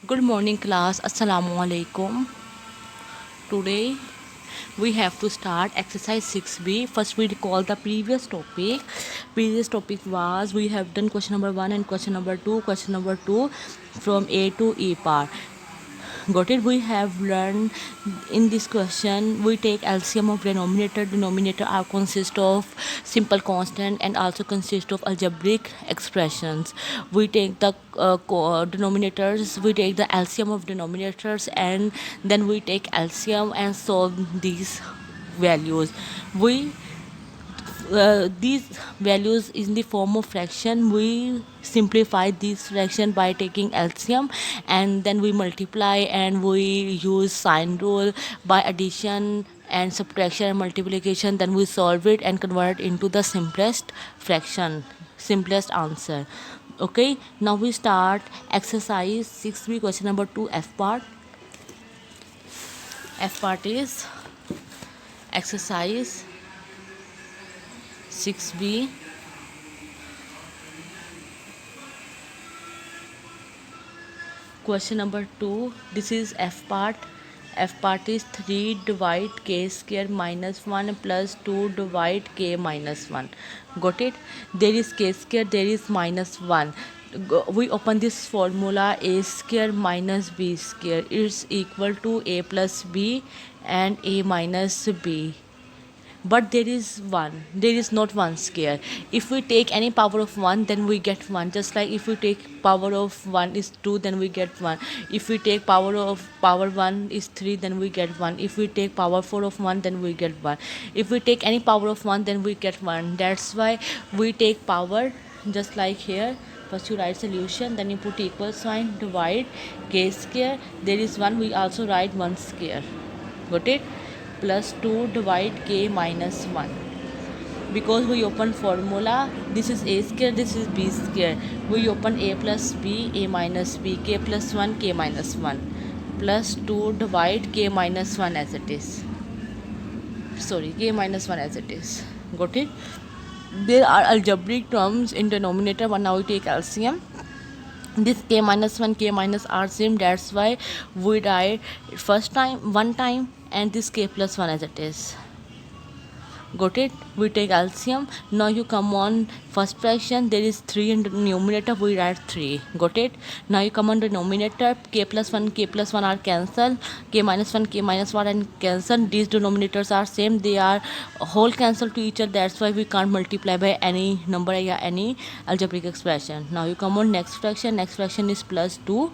Good morning, class. Assalamu alaikum. Today we have to start exercise 6b. First, we recall the previous topic. Previous topic was we have done question number 1 and question number 2. Question number 2 from A to E part. Got it? We have learned in this question we take LCM of denominator. Denominator are consist of simple constant and also consist of algebraic expressions. We take the denominators, we take the LCM of denominators, and then we take LCM and solve these values. We these values in the form of fraction, we simplify this fraction by taking LCM, and then we multiply and we use sign rule by addition and subtraction and multiplication. Then we solve it and convert it into the simplest fraction, simplest answer. Okay, now we start exercise 6b, question number 2, F part. F part is exercise 6b. Question number 2, this is F part. F part is 3 divide k square minus 1 plus 2 divide k minus 1. Got it? There is k square, there is minus 1. We open this formula, a square minus b square is equal to a plus b and a minus b, but there is not one square. If we take any power of 1, then we get 1, just like if we take power of 1 is 2, then we get 1. If we take power 1 is 3, then we get 1. If we take power 4 of 1, then we get 1. If we take any power of 1, then we get 1. That's why we take power, just like here. First you write solution, then you put equal sign, divide k square, there is 1, we also write 1 square. Got it? Plus 2 divide k minus 1. Because we open formula, this is a square, this is b square. We open a plus b, a minus b, k plus 1, k minus 1. Plus 2 divide k minus 1 as it is. Sorry, k minus 1 as it is. Got it? There are algebraic terms in denominator, but now we take LCM. This k minus 1, k minus are same, that's why we write first time one time and this k plus 1 as it is. Got it? We take LCM. Now you come on first fraction, there is 3 in the numerator, we write 3. Got it? Now you come on denominator, k plus 1, k plus 1 are cancelled, k minus 1, k minus 1 and cancel. These denominators are same, they are whole cancel to each other, that's why we can't multiply by any number or any algebraic expression. Now you come on next fraction is plus 2,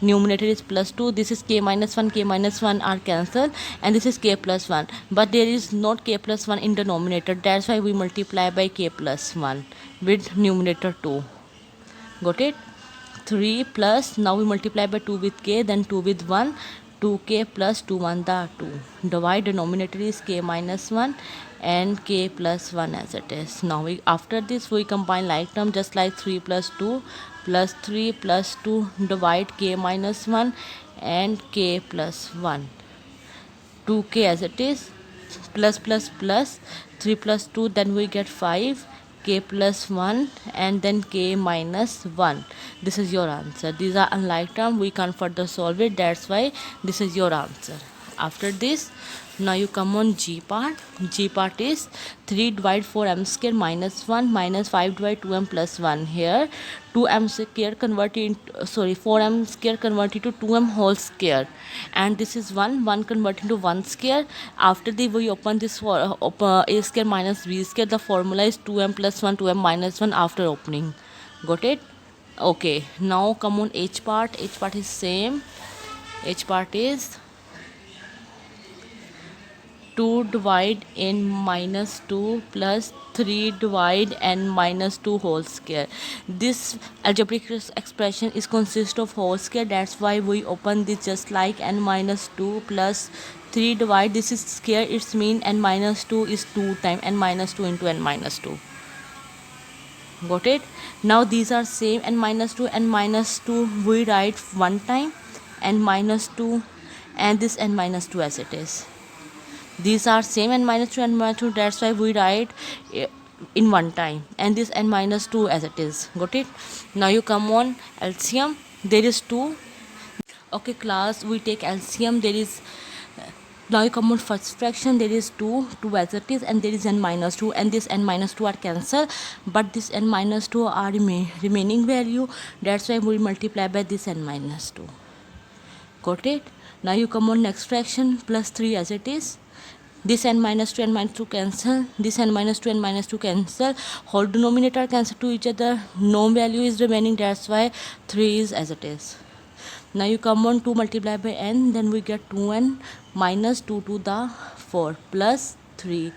numerator is plus 2, this is k minus 1, k minus 1 are cancelled, and this is k plus 1, but there is not k plus 1 in denominator, that's why we multiply by k plus 1 with numerator 2. Got it? 3 plus, now we multiply by 2 with k, then 2 with 1, 2k plus 2 1 the 2. Divide, denominator is k minus 1 and k plus 1 as it is. Now we, after this we combine like term, just like 3 plus 2 plus 3 plus 2, divide k minus 1 and k plus 1. 2k as it is, plus plus plus 3 plus 2, then we get 5, k plus 1 and then k minus 1. This is your answer. These are unlike term, we can't further solve it, that's why this is your answer. After this, now you come on G part. G part is 3 divide 4m square minus 1 minus 5 divide 2m plus 1. Here 2m square converted into, 4m square converted to 2m whole square, and this is 1 converted into 1 square. After the we open this for a square minus b square, the formula is 2m plus 1 2m minus 1 after opening. Got it? Okay, now come on H part. H part is same. H part is 2 divide n minus 2 plus 3 divide n minus 2 whole square. This algebraic expression is consist of whole square, that's why we open this just like n minus 2 plus 3 divide, this is square, it's mean n minus 2 is 2 times n minus 2 into n minus 2. Got it? Now these are same, n minus 2 we write one time, n minus 2 and this n minus 2 as it is. These are same, n minus 2 that's why we write in one time, and this n minus 2 as it is. Got it? Now you come on LCM, there is 2, Okay, class, we take LCM. There is now you come on first fraction. There is 2 as it is, and there is n minus 2, and this n minus 2 are cancelled, but this n minus 2 are remaining value. That's why we multiply by this n minus 2. Got it? Now you come on next fraction, plus 3 as it is. This n minus 2 cancel. This n minus 2 cancel. Whole denominator cancel to each other. No value is remaining. That's why 3 is as it is. Now you come on 2 multiply by n, then we get 2n minus 2 to the 4 plus 3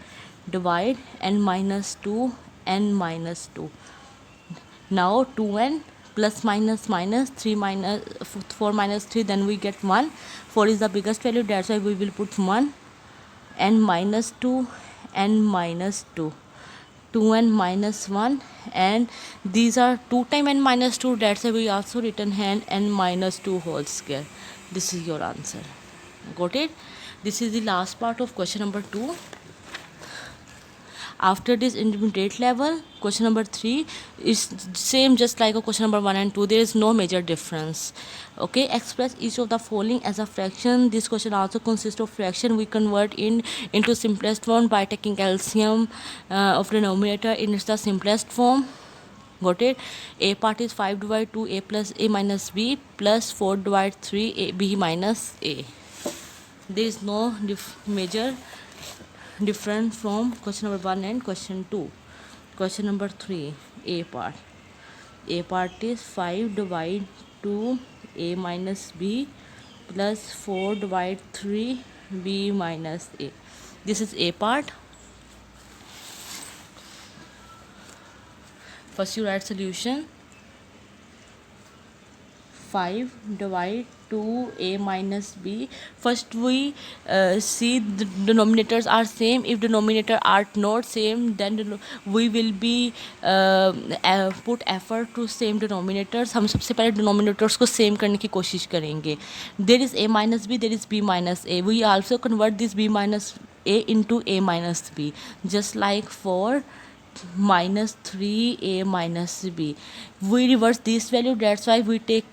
divide n minus 2 n minus 2. Now 2n plus minus minus 3 minus 4 minus 3, then we get 1. 4 is the biggest value, that's why we will put 1. N minus 2 n minus 2, 2n minus 1, and these are 2 times n minus 2, that's why we also written n minus 2 whole square. This is your answer. Got it? This is the last part of question number 2. After this intermediate level, question number 3 is same just like a question number 1 and 2. There is no major difference. Okay, express each of the following as a fraction. This question also consists of fraction. We convert into simplest form by taking LCM of denominator in its the simplest form. Got it? A part is 5 divided 2 a plus a minus b plus 4 divided 3 a b minus a. There is no major different from question number 1 and question 2. Question number 3, a part. A part is 5 divided 2 a minus b plus 4 divided 3 b minus a. This is a part. First you write solution. 5 divided 2a minus b. First we see the denominators are same. If denominator are not same, then we will be put effort to same denominators. हम सबसे पहले denominators को same करने की कोशिश करेंगे. There is a minus b, there is b minus a. We also convert this b minus a into a minus b, just like for minus 3a minus b. We reverse this value, that's why we take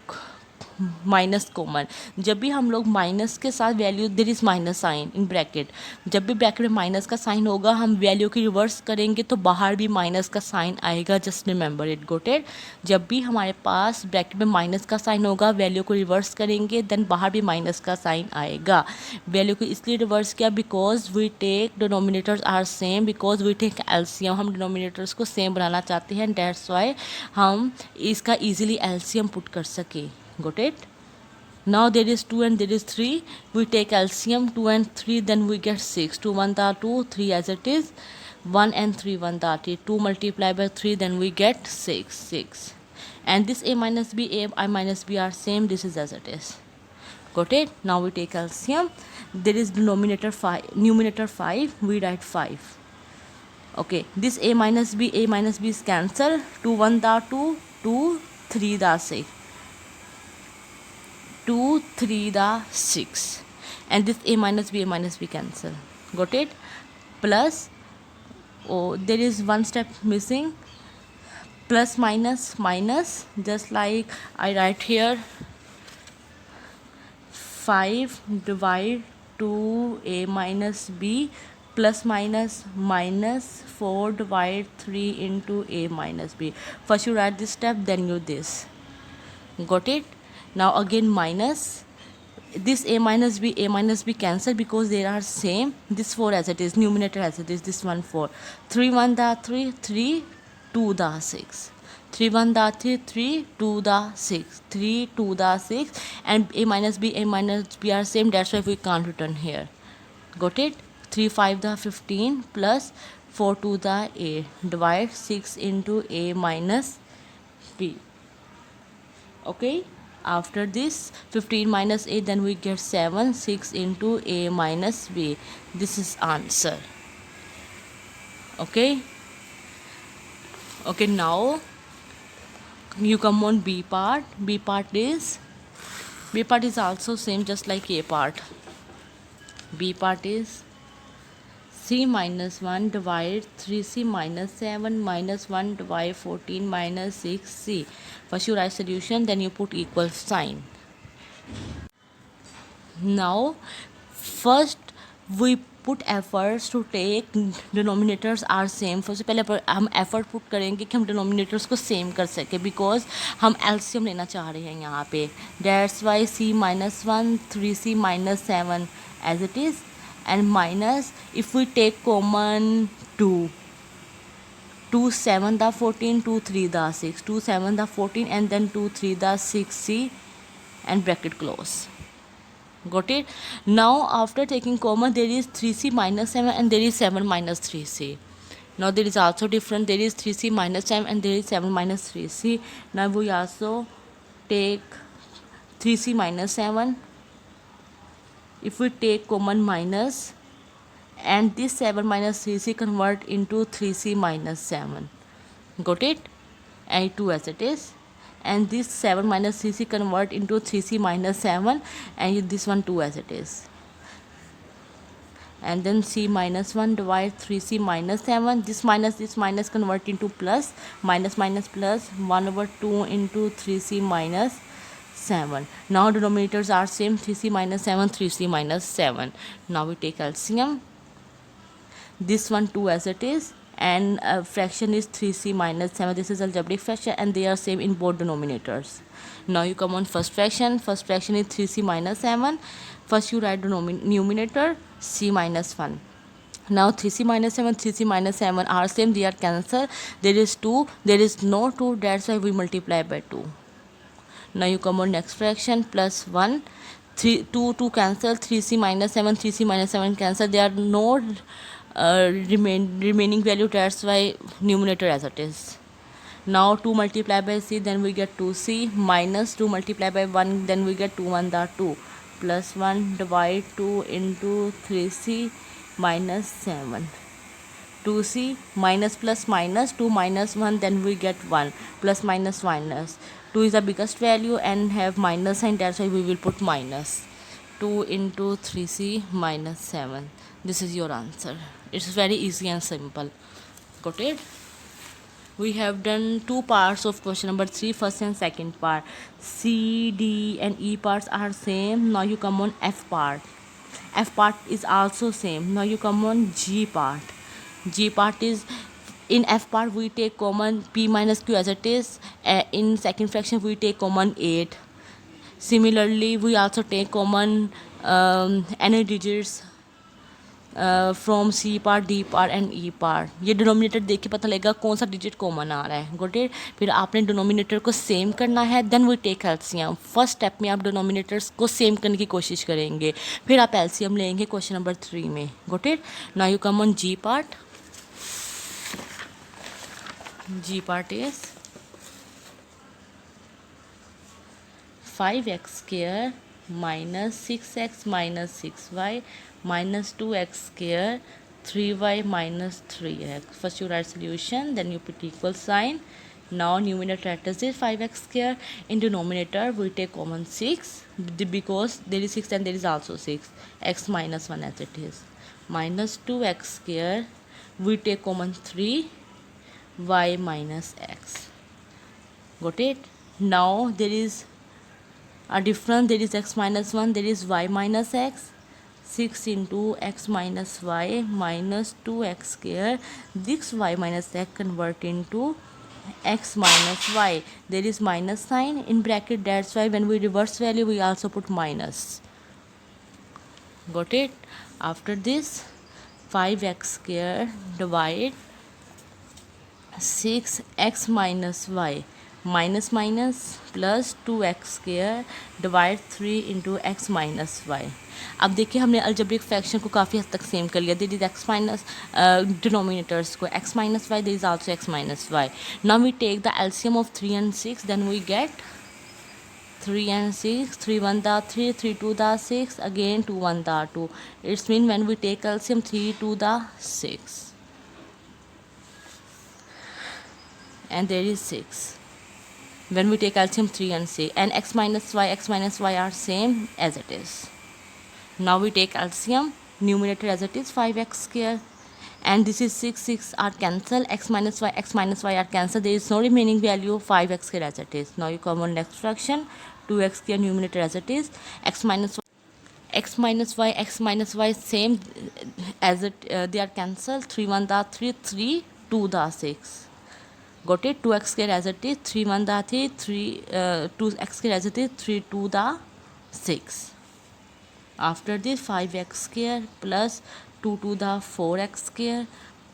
minus common. जब भी हम लोग minus के साथ value, there is minus sign in bracket, जब भी bracket में minus का साइन होगा हम वैल्यू की रिवर्स करेंगे तो बाहर भी माइनस का साइन आएगा. Just remember it. Got it? जब भी हमारे पास ब्रैकेट में माइनस का साइन होगा, वैल्यू को रिवर्स करेंगे, देन बाहर भी माइनस का साइन आएगा. वैल्यू को इसलिए रिवर्स किया because we take denominators are same, because we take LCM. हम डिनोमिनेटर्स को सेम बनाना चाहते हैं, दैट्स वाई हम इसका ईजिली एलसीएम पुट कर सके. Got it? Now there is 2 and there is 3. We take LCM 2 and 3, then we get 6. 2 1 da 2, 3 as it is. 1 and 3 1 da 3. 2 multiplied by 3, then we get 6. And this a minus b, I minus b are same. This is as it is. Got it? Now we take LCM. There is denominator 5, numerator 5. We write 5. Okay. This a minus b is cancelled. 2 1 da 2, 2 3 da 6. 2 3 the 6, and this a minus b cancel. Got it? Plus, oh, there is one step missing. Plus minus minus, just like I write here. 5 divide 2 a minus b plus minus minus 4 divide 3 into a minus b. First you write this step, then you this. Got it? Now again minus, this a minus b cancel because they are same. This 4 as it is, numerator as it is, this one 4. 3 1 da 3, 3 2 da 6. 3 1 da 3, 3 2 da 6. 3 2 da 6, and a minus b are same, that's why we can't return here. Got it? 3 5 da 15 plus 4 2 da 8. Divide 6 into a minus b. Okay? After this 15 minus 8, then we get 7. 6 into a minus b. This is answer. Okay? Okay, now you come on b part. B part is also same just like a part. B part is c minus 1 divide 3c minus 7 minus 1 divide 14 minus 6c. First you write solution, then you put equal sign. Now first we put efforts to take denominators are same. सबसे पहले हम effort put करेंगे कि हम denominators को same कर सके, because हम LCM लेना चाह रहे हैं यहाँ पे. That's why c minus 1 3c minus 7 as it is, and minus if we take common 2, 2 7 the 14, 2 3 the 6, 2 7 the 14, and then 2 3 the 6c and bracket close. Got it? Now after taking common, there is 3c minus 7 and there is 7 minus 3c. Now there is also different, there is 3c minus 7 and there is 7 minus 3c. Now we also take 3c minus 7. If we take common minus, and this 7 minus 3c convert into 3c minus 7. Got it? And 2 as it is. And this 7 minus 3c convert into 3c minus 7, and this one 2 as it is. And then c minus 1 divide 3c minus 7. This minus convert into plus, minus minus plus, 1 over 2 into 3c minus 7. Now denominators are same, 3c minus 7, 3c minus 7. Now we take LCM. This one 2 as it is, and fraction is 3c minus 7. This is algebraic fraction and they are same in both denominators. Now you come on first fraction. First fraction is 3c minus 7. First you write the numerator c minus 1. Now 3c minus 7, 3c minus 7 are same, they are cancelled. There is 2, there is no 2, that's why we multiply by 2. Now you come on next fraction, plus 1, 3, 2 cancel, 3c minus 7, 3c minus 7 cancel. There are no remaining value, that's why numerator as it is. Now 2 multiplied by c, then we get 2c, minus 2 multiplied by 1, then we get 2 1 the 2, plus 1 divide 2 into 3c minus 7. 2c minus plus minus, 2 minus 1, then we get 1, plus minus minus. 2 is the biggest value and have minus sign, that's why we will put minus. 2 into 3c minus 7. This is your answer. It's very easy and simple. Got it? We have done two parts of question number 3, first and second part. C, D and E parts are same. Now you come on F part. F part is also same. Now you come on G part. G part is, in F part we take common P minus Q as it is. In second fraction we take common 8. Similarly we also take common any digits from C part, D part and E part. ये denominator देख के पता लगेगा कौन सा digit common आ रहा है. Got it? फिर आपने डिनोमिनेटर को सेम करना है, then we take LCM. First step में आप डिनोमिनेटर्स को सेम करने की कोशिश करेंगे, फिर आप एलसीएम लेंगे क्वेश्चन नंबर 3 में. Got it? Now you come on G part. G part is 5x square minus 6x minus 6y minus 2x square 3y minus 3x. First you write solution, then you put equal sign. Now numerator is 5x square. In denominator we take common 6 because there is 6 and there is also 6. X minus 1 as it is. Minus 2x square we take common 3 y minus x. Got it? Now there is a difference, there is x minus 1, there is y minus x. 6 into x minus y minus 2x square. This y minus x convert into x minus y. There is minus sign in bracket, that's why when we reverse value we also put minus. Got it? After this 5x square divide 6x minus y minus minus plus 2x square divide 3 into x minus y. अब देखिए हमने algebraic fraction को काफ़ी हद तक same कर लिया. There is x minus denominators को x minus y, there is also x minus y. Now we take the LCM of 3 and 6, then we get 3 and 6, 3 1 the 3, 3 2 the 6, again 2 1 the 2. It's mean when we take LCM 3 2 the 6 and there is 6. When we take LCM 3 and 6, and x minus y are same as it is. Now we take LCM, numerator as it is 5x square, and this is 6 are cancelled, x minus y are cancelled, there is no remaining value, 5x square as it is. Now you come on next fraction, 2x square numerator as it is, x minus y x minus y same as it, they are cancelled. 3 1 da 3, 3 2 da 6. Got it? 2x square as it is, 3 1 da 3, 2x square as it is, 3 2 da 6. After this 5x square plus 2 to the 4x square,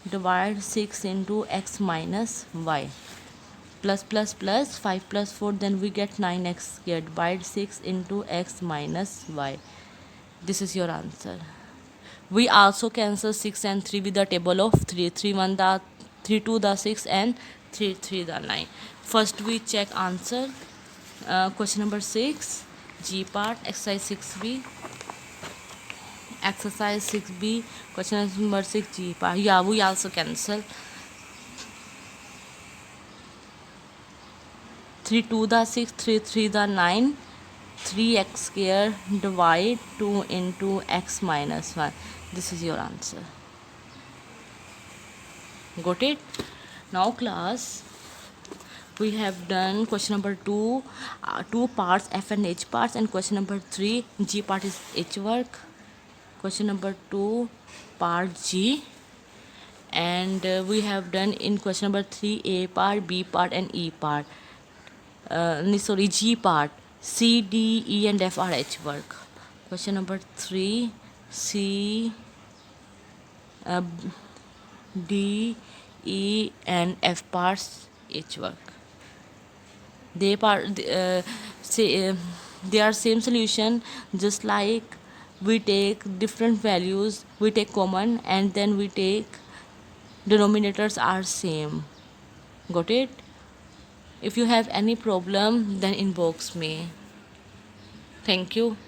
divide 6 into x minus y, plus plus plus 5 plus 4, then we get 9x square, divide 6 into x minus y. This is your answer. We also cancel 6 and 3 with the table of 3. 3 1 the 3 2 the 6 and 3 3 the 9. First we check answer. Question number 6, G part, exercise 6b. Exercise 6b, question number 6, G part. Yeah, we also cancel. 3 2 the 6, 3 3 the 9, 3x square, divide 2 into x minus 1. This is your answer. Got it? Now class, we have done question number 2, two parts, F and H parts, and question number 3, G part is H work. Question number 2, part G, and we have done in question number 3 A part, B part, and E part. G part, C, D, E, and F are H work. Question number 3, C, D, E, and F parts H work. They are same solution, just like we take different values, we take common, and then we take denominators are same. Got it? If you have any problem, then inbox me. Thank you.